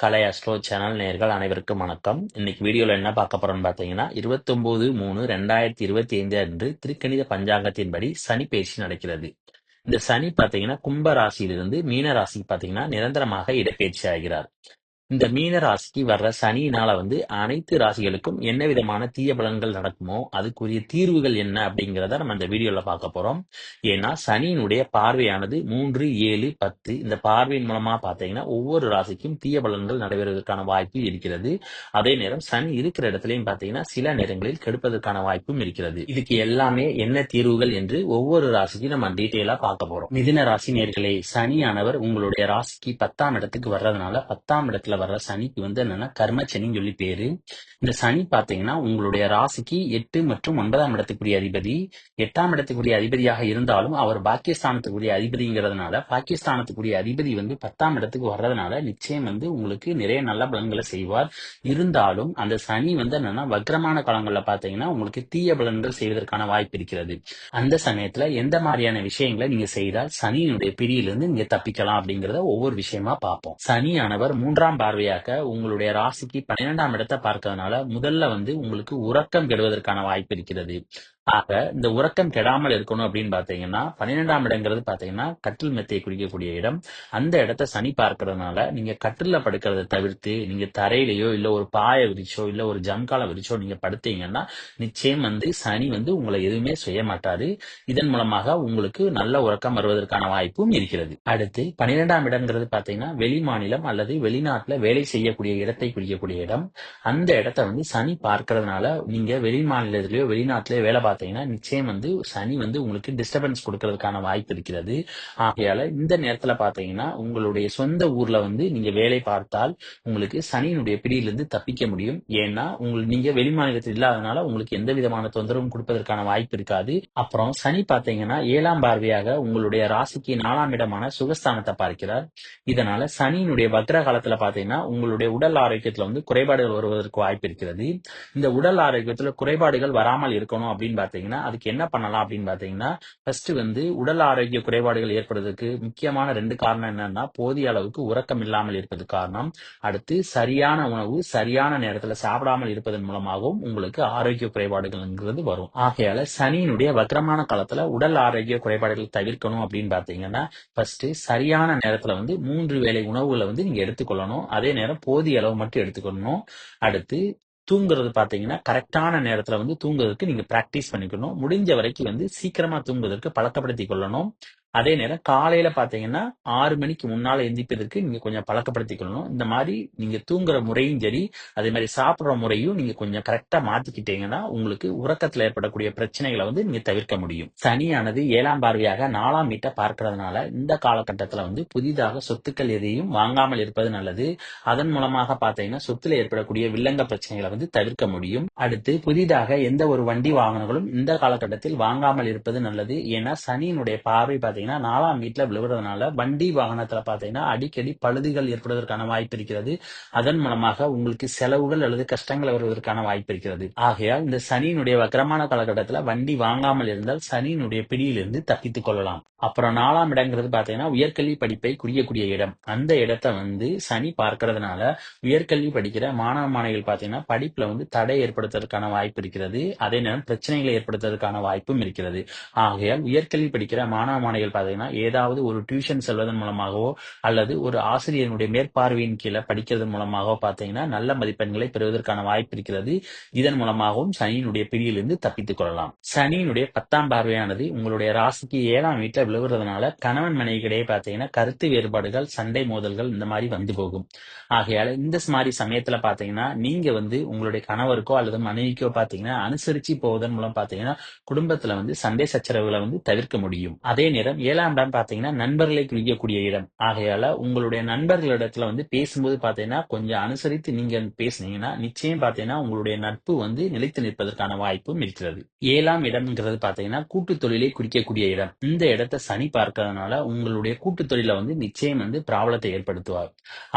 கலை astro channel நேயர்கள் அனைவருக்கும் வணக்கம். இன்னைக்கு வீடியோல என்ன பார்க்க போறோம்னு பார்த்தீங்கன்னா 29/3/2025 அன்று திருக்கணித பஞ்சாங்கத்தின்படி சனி பெயர்ச்சி நடக்கிறது. இந்த சனி பார்த்தீங்கன்னா கும்ப ராசியிலிருந்து மீன ராசிக்கு பார்த்தீங்கன்னா நிரந்தரமாக இடப்பெயர்ச்சி ஆகிறார். இந்த மீன ராசிக்கு வர்ற சனியினால அனைத்து ராசிகளுக்கும் என்ன விதமான தீய பலன்கள் நடக்குமோ அதுக்குரிய தீர்வுகள் என்ன அப்படிங்கிறத நம்ம இந்த வீடியோல பார்க்க போறோம். ஏன்னா சனியினுடைய பார்வையானது 3, 7, 10 இந்த பார்வையின் மூலமா பார்த்தீங்கன்னா ஒவ்வொரு ராசிக்கும் தீய பலன்கள் நடைபெறுவதற்கான வாய்ப்பு இருக்கிறது. அதே நேரம் சனி இருக்கிற இடத்துலயும் பார்த்தீங்கன்னா சில நேரங்களில் கெடுப்பதற்கான வாய்ப்பும் இருக்கிறது. இதுக்கு எல்லாமே என்ன தீர்வுகள் என்று ஒவ்வொரு ராசிக்கும் நம்ம டீட்டெயிலா பார்க்க போறோம். மிதுன ராசி நேர்களே, சனியானவர் உங்களுடைய ராசிக்கு 10ஆம் இடத்துக்கு வர்றதுனால 10ஆம் இடத்துல வர்ற சனிக்கு என்னன்னா கர்ம சனின்னு சொல்லி பேரு. இந்த சனி பாத்தீங்கன்னா உங்களுடைய ராசிக்கு 8 மற்றும் 9ஆம் இடத்துக்குரிய அதிபதி. 8ஆம் இடத்துக்குரிய அதிபதியாக இருந்தாலும் அவர் பாக்கியஸ்தானத்துக்குரிய அதிபதிங்கிறதுனால பாக்கியஸ்தானத்துக்குரிய அதிபதி 10ஆம் இடத்துக்கு வர்றதுனால நிச்சயம் உங்களுக்கு நிறைய நல்ல பலன்களை செய்வார். இருந்தாலும் அந்த சனி என்னன்னா வக்ரமான காலங்கள்ல பாத்தீங்கன்னா உங்களுக்கு தீய பலன்கள் செய்வதற்கான வாய்ப்பு இருக்கிறது. அந்த சமயத்துல எந்த மாதிரியான விஷயங்களை நீங்க செய்தால் சனியினுடைய பிடியிலிருந்து நீங்க தப்பிக்கலாம் அப்படிங்கறத ஒவ்வொரு விஷயமா பார்ப்போம். சனியானவர் 3ஆம் பார்வையாக உங்களுடைய ராசிக்கு 12ஆம் இடத்தை பார்க்கறதுனால முதல்ல உங்களுக்கு உறக்கம் கெடுவதற்கான வாய்ப்பு இருக்கிறது. ஆக இந்த உறக்கம் கெடாமல் இருக்கணும் அப்படின்னு பாத்தீங்கன்னா 12ஆம் இடங்கிறது பாத்தீங்கன்னா கட்டில் மெத்தையை குறிக்கக்கூடிய இடம். அந்த இடத்தை சனி பார்க்கறதுனால நீங்க கட்டில்ல படுக்கிறத தவிர்த்து நீங்க தரையிலையோ இல்ல ஒரு பாயை விரிச்சோ இல்ல ஒரு ஜம்கால விரிச்சோ நீங்க படுத்தீங்கன்னா நிச்சயம் சனி உங்களை எதுவுமே செய்ய மாட்டாரு. இதன் மூலமாக உங்களுக்கு நல்ல உறக்கம் வருவதற்கான வாய்ப்பும் இருக்கிறது. அடுத்து 12ஆம் இடங்கிறது பாத்தீங்கன்னா வெளி மாநிலம் அல்லது வெளிநாட்டுல வேலை செய்யக்கூடிய இடத்தை குறிக்கக்கூடிய இடம். அந்த இடத்தை சனி பார்க்கறதுனால நீங்க வெளி மாநிலத்திலேயோ வெளிநாட்டிலேயோ வேலை பார்த்தீங்கன்னா நிச்சயம் சனி உங்களுக்கு டிஸ்டர்பன்ஸ் கொடுக்கறதுக்கான வாய்ப்பு இருக்கிறது. ஆகையால இந்த நேரத்துல பாத்தீங்கன்னா உங்களுடைய சொந்த ஊர்ல நீங்க வேலை பார்த்தால் உங்களுக்கு சனியினுடைய பிடியிலிருந்து தப்பிக்க முடியும். ஏன்னா நீங்க வெளி மாநிலத்தில் இல்லாதனால உங்களுக்கு எந்த விதமான தொந்தரவும் கொடுப்பதற்கான வாய்ப்பு இருக்காது. அப்புறம் சனி பாத்தீங்கன்னா 7ஆம் பார்வையாக உங்களுடைய ராசிக்கு 4ஆம் இடமான சுகஸ்தானத்தை பார்க்கிறார். இதனால சனியினுடைய வக்ர காலத்துல பாத்தீங்கன்னா உங்களுடைய உடல் ஆரோக்கியத்துல குறைபாடுகள் வருவதற்கு வாய்ப்பு இருக்கிறது. இந்த உடல் ஆரோக்கியத்துல குறைபாடுகள் வராமல் இருக்கணும் அப்படின்னு பாத்தீங்கன்னா அதுக்கு என்ன பண்ணலாம் அப்படின்னு பாத்தீங்கன்னா ஃபர்ஸ்ட் உடல் ஆரோக்கிய குறைபாடுகள் ஏற்படுவதற்கு முக்கியமான 2 காரணம் என்னன்னா போதிய அளவுக்கு உறக்கம் இல்லாமல் இருப்பது காரணம். அடுத்து சரியான உணவு சரியான நேரத்துல சாப்பிடாமல் இருப்பதன் மூலமாகவும் உங்களுக்கு ஆரோக்கிய குறைபாடுகள்ங்கிறது வரும். ஆகையால சனியினுடைய வக்ரமான காலத்துல உடல் ஆரோக்கிய குறைபாடுகள் தவிர்க்கணும் அப்படின்னு பாத்தீங்கன்னா ஃபர்ஸ்ட் சரியான நேரத்துல 3 வேளை உணவுகளை நீங்க எடுத்துக்கொள்ளணும். அதே நேரம் போதிய அளவு மட்டும் எடுத்துக்கொள்ளணும். அடுத்து தூங்குறது பாத்தீங்கன்னா கரெக்டான நேரத்துல தூங்குறதுக்கு நீங்க பிராக்டிஸ் பண்ணிக்கணும். முடிஞ்ச வரைக்கும் சீக்கிரமா தூங்குவதற்கு பழக்கப்படுத்திக் கொள்ளணும். அதே நேரம் காலையில பாத்தீங்கன்னா 6 மணிக்கு முன்னால எந்திரிப்பதற்கு நீங்க கொஞ்சம் பழக்கப்படுத்திக்கணும். இந்த மாதிரி நீங்க தூங்குற முறையும் சரி அதே மாதிரி சாப்பிடுற முறையும் நீங்க கொஞ்சம் கரெக்டா மாத்திக்கிட்டீங்கன்னா உங்களுக்கு உறக்கத்துல ஏற்படக்கூடிய பிரச்சனைகளை நீங்க தவிர்க்க முடியும். சனியானது 7ஆம் பார்வையாக 4ஆம் வீட்டை பார்க்கறதுனால இந்த காலகட்டத்துல புதிதாக சொத்துக்கள் எதையும் வாங்காமல் இருப்பது நல்லது. அதன் மூலமாக பாத்தீங்கன்னா சொத்துல ஏற்படக்கூடிய வில்லங்க பிரச்சனைகளை தவிர்க்க முடியும். அடுத்து புதிதாக எந்த ஒரு வண்டி வாகனங்களும் இந்த காலகட்டத்தில் வாங்காமல் இருப்பது நல்லது. ஏன்னா சனியினுடைய பார்வை பாத்தீங்கன்னா 4ஆம் வீட்டுல விழுவதனால வண்டி வாகனத்துல பாத்தீங்கன்னா அடிக்கடி பழுதுகள் ஏற்படுவதற்கான வாய்ப்பு இருக்கிறது. அதன் மூலமாக உங்களுக்கு செலவுகள் அல்லது கஷ்டங்கள் வருவதற்கான வாய்ப்பு இருக்கிறது. ஆகையால் இந்த சனியினுடைய வக்கரமான காலகட்டத்துல வண்டி வாங்காமல் இருந்தால் சனியினுடைய பிடியிலிருந்து தப்பித்துக் கொள்ளலாம். அப்புறம் 4ஆம் இடங்கிறது பாத்தீங்கன்னா உயர்கல்வி படிப்பை குறிக்கக்கூடிய இடம். அந்த இடத்தை சனி பார்க்கறதுனால உயர்கல்வி படிக்கிற மாணவ மாணவிகள் பாத்தீங்கன்னா படிப்புல தடை ஏற்படுத்துவதற்கான வாய்ப்பு இருக்கிறது. அதே நேரம் பிரச்சனைகளை ஏற்படுத்துவதற்கான வாய்ப்பும் இருக்கிறது. ஆகையால் உயர்கல்வி படிக்கிற மாணவ மாணவிகள் பாத்தீங்கன்னா ஏதாவது ஒரு டியூஷன் செல்வதன் மூலமாகவோ அல்லது ஒரு ஆசிரியருடைய மேற்பார்வையின் கீழே படிக்கிறதன் மூலமாகவோ பாத்தீங்கன்னா நல்ல மதிப்பெண்களை பெறுவதற்கான வாய்ப்பு இருக்கிறது. இதன் மூலமாகவும் சனியினுடைய பிடியிலிருந்து தப்பித்துக் கொள்ளலாம். சனியினுடைய 10ஆம் பார்வையானது உங்களுடைய ராசிக்கு 7ஆம் வீட்டுல விழுவுறதுனால கணவன் மனைவிக்கிடையே பாத்தீங்கன்னா கருத்து வேறுபாடுகள் சண்டை மோதல்கள் இந்த மாதிரி போகும். ஆகையால இந்த மாதிரி சமயத்துல பாத்தீங்கன்னா நீங்க உங்களுடைய கணவருக்கோ அல்லது மனைவிக்கோ பாத்தீங்கன்னா அனுசரிச்சு போவதன் மூலம் பாத்தீங்கன்னா குடும்பத்துல சண்டை சச்சரவுகளை தவிர்க்க முடியும். அதே நேரம் 7ஆம் இடம் பாத்தீங்கன்னா நண்பர்களை குறிக்கக்கூடிய இடம். ஆகையால உங்களுடைய நண்பர்களிடத்துல பேசும்போது பாத்தீங்கன்னா கொஞ்சம் அனுசரித்து நீங்க பேசுனீங்கன்னா நிச்சயம் பாத்தீங்கன்னா உங்களுடைய நட்பு நிலைத்து நிற்பதற்கான வாய்ப்பும் இருக்கிறது. 7ஆம் இடம்ங்கிறது பாத்தீங்கன்னா கூட்டு தொழிலை குறிக்கக்கூடிய இடம். இந்த இடத்தை சனி பார்க்கறதுனால உங்களுடைய கூட்டு தொழில நிச்சயம் பிராபலத்தை ஏற்படுத்துவார்.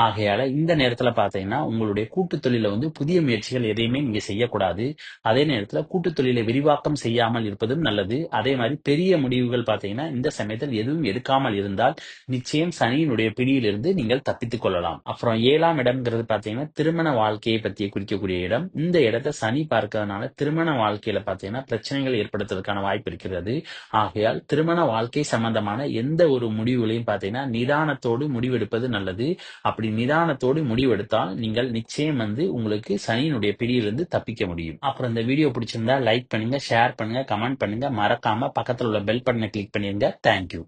ஆகையால இந்த நேரத்துல பாத்தீங்கன்னா உங்களுடைய கூட்டு தொழில புதிய முயற்சிகள் எதையுமே நீங்க செய்யக்கூடாது. அதே நேரத்துல கூட்டு தொழிலை விரிவாக்கம் செய்யாமல் இருப்பதும் நல்லது. அதே மாதிரி பெரிய முடிவுகள் பாத்தீங்கன்னா இந்த சமயத்தில் எதுவும் எடுக்காமல் இருந்தால் நிச்சயம் சனியினுடைய பிடியிலிருந்து நீங்கள் தப்பித்துக் கொள்ளலாம். அப்புறம் 7ஆம் இடம்ங்கிறது பாத்தீங்கன்னா திருமண வாழ்க்கையை பற்றி குறிக்கக்கூடிய இடம். இந்த இடத்தை சனி பார்க்கறதுனால திருமண வாழ்க்கையில பாத்தீங்கன்னா பிரச்சனைகள் ஏற்படுத்துவதற்கான வாய்ப்பு இருக்கிறது. ஆகையால் திருமண வாழ்க்கை சம்பந்தமான எந்த ஒரு முடிவுகளையும் பாத்தீங்கன்னா நிதானத்தோடு முடிவெடுப்பது நல்லது. அப்படி நிதானத்தோடு முடிவெடுத்தால் நீங்கள் நிச்சயம் உங்களுக்கு சனியினுடைய பிடியிலிருந்து தப்பிக்க முடியும். அப்புறம் இந்த வீடியோ பிடிச்சிருந்தா லைக் பண்ணுங்க, ஷேர் பண்ணுங்க, கமெண்ட் பண்ணுங்க. மறக்காம பக்கத்துல உள்ள பெல் பட்டனை கிளிக் பண்ணிருங்க. தேங்க்யூ.